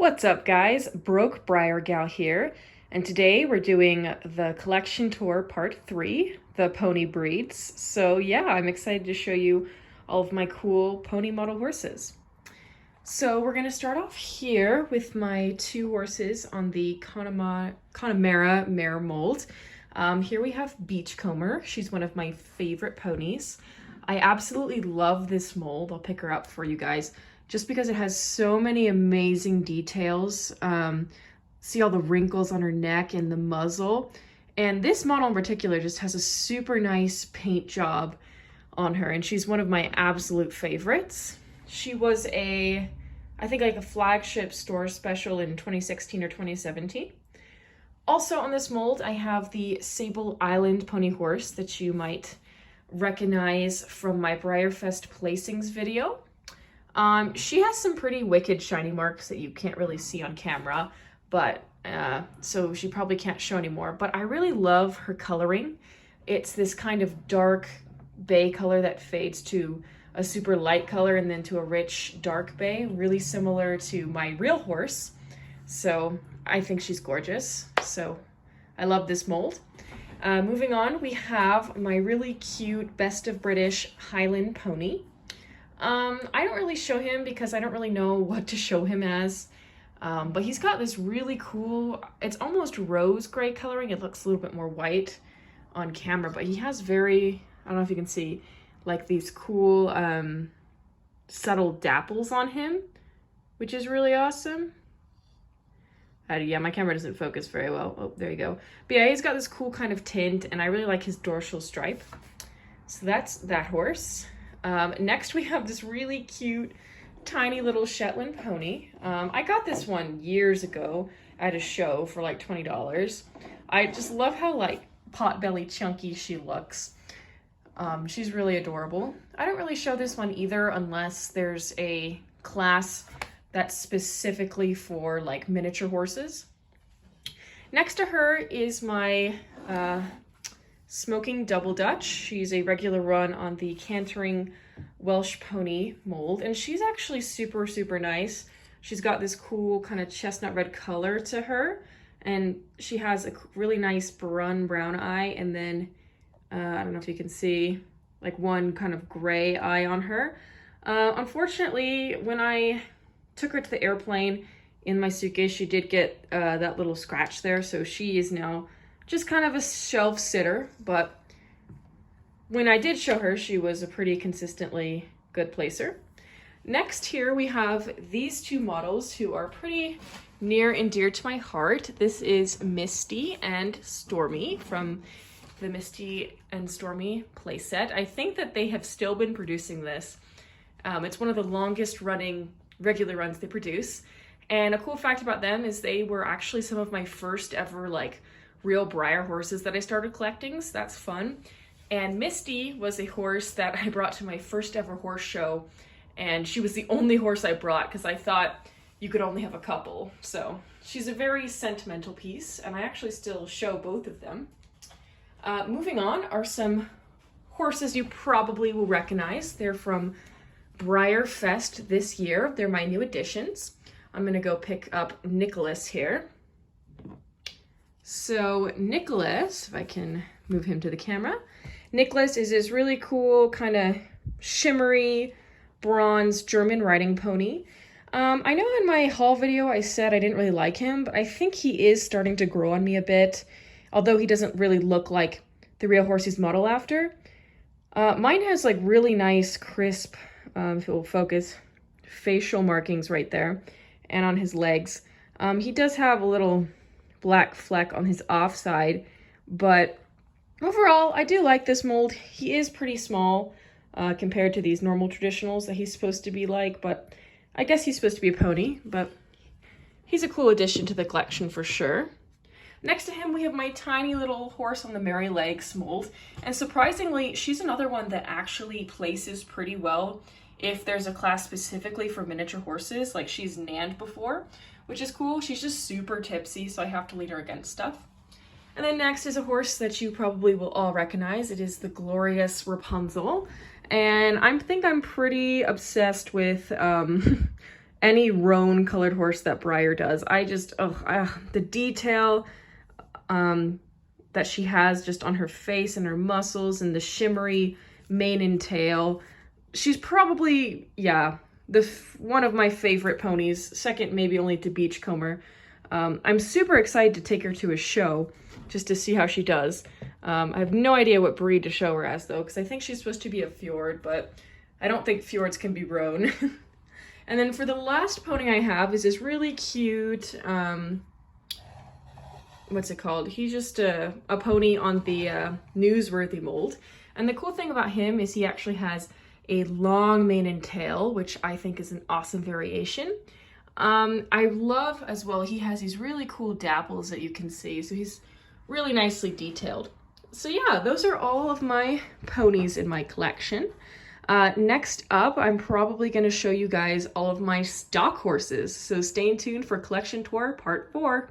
What's up, guys? Broke Breyer gal here, and today we're doing the collection tour part 3, the pony breeds. So yeah, I'm excited to show you all of my cool pony model horses. So we're going to start off here with my two horses on the Connemara Mare mold. Here we have Beachcomber. She's one of my favorite ponies. I absolutely love this mold. I'll pick her up for you guys just because it has so many amazing details. See all the wrinkles on her neck and the muzzle. And this model in particular just has a super nice paint job on her, and she's one of my absolute favorites. She was I think like a flagship store special in 2016 or 2017. Also on this mold, I have the Sable Island pony horse that you might recognize from my Breyer Fest placings video. She has some pretty wicked shiny marks that you can't really see on camera, but so she probably can't show anymore. But I really love her coloring. It's this kind of dark bay color that fades to a super light color and then to a rich dark bay, really similar to my real horse. So I think she's gorgeous. So I love this mold. Moving on, we have my really cute Best of British Highland pony. I don't really show him because I don't really know what to show him as. But he's got this really cool, it's almost rose gray coloring. It looks a little bit more white on camera, but he has very, I don't know if you can see, like these cool subtle dapples on him, which is really awesome. Yeah, my camera doesn't focus very well. Oh, there you go. But yeah, he's got this cool kind of tint, and I really like his dorsal stripe. So that's that horse. Next we have this really cute, tiny little Shetland pony. I got this one years ago at a show for like $20. I just love how like pot-belly chunky she looks. She's really adorable. I don't really show this one either unless there's a class that's specifically for like miniature horses. Next to her is my Smoking Double Dutch. She's a regular run on the Cantering Welsh Pony mold, and she's actually super, super nice. She's got this cool kind of chestnut red color to her, and she has a really nice brown eye, and then I don't know if you can see, like one kind of gray eye on her. Unfortunately, when I took her to the airplane in my suitcase, she did get that little scratch there, so she is now just kind of a shelf sitter, but when I did show her, she was a pretty consistently good placer. Next here we have these two models who are pretty near and dear to my heart. This is Misty and Stormy from the Misty and Stormy playset. I think that they have still been producing this. It's one of the longest running regular runs they produce. And a cool fact about them is they were actually some of my first ever like real Breyer horses that I started collecting, so that's fun. And Misty was a horse that I brought to my first ever horse show, and she was the only horse I brought because I thought you could only have a couple. So she's a very sentimental piece, and I actually still show both of them. Moving on are some horses you probably will recognize. They're from Breyer Fest this year. They're my new additions. I'm gonna go pick up Nicholas here. So Nicholas, if I can move him to the camera, Nicholas is this really cool kind of shimmery bronze German riding pony. I know in my haul video I said I didn't really like him, but I think he is starting to grow on me a bit, although he doesn't really look like the real horse he's modeled after. Mine has like really nice crisp, if it will focus, facial markings right there and on his legs. He does have a little black fleck on his offside, but overall I do like this mold. He is pretty small compared to these normal traditionals that he's supposed to be like, but I guess he's supposed to be a pony, but he's a cool addition to the collection for sure. Next to him we have my tiny little horse on the Merry Legs mold, and surprisingly she's another one that actually places pretty well if there's a class specifically for miniature horses. Like, she's nanned before, which is cool. She's just super tipsy, so I have to lead her against stuff. And then next is a horse that you probably will all recognize. It is the glorious Rapunzel. And I think I'm pretty obsessed with any roan colored horse that Breyer does. I just, the detail that she has just on her face and her muscles and the shimmery mane and tail. She's probably, yeah, one of my favorite ponies, second maybe only to Beachcomber. I'm super excited to take her to a show just to see how she does. I have no idea what breed to show her as though, because I think she's supposed to be a fjord, but I don't think fjords can be roan. And then for the last pony I have is this really cute, what's it called? He's just a pony on the newsworthy mold. And the cool thing about him is he actually has a long mane and tail, which I think is an awesome variation. I love as well, he has these really cool dapples that you can see. So he's really nicely detailed. So yeah, those are all of my ponies in my collection. Next up, I'm probably going to show you guys all of my stock horses. So stay tuned for Collection Tour Part 4.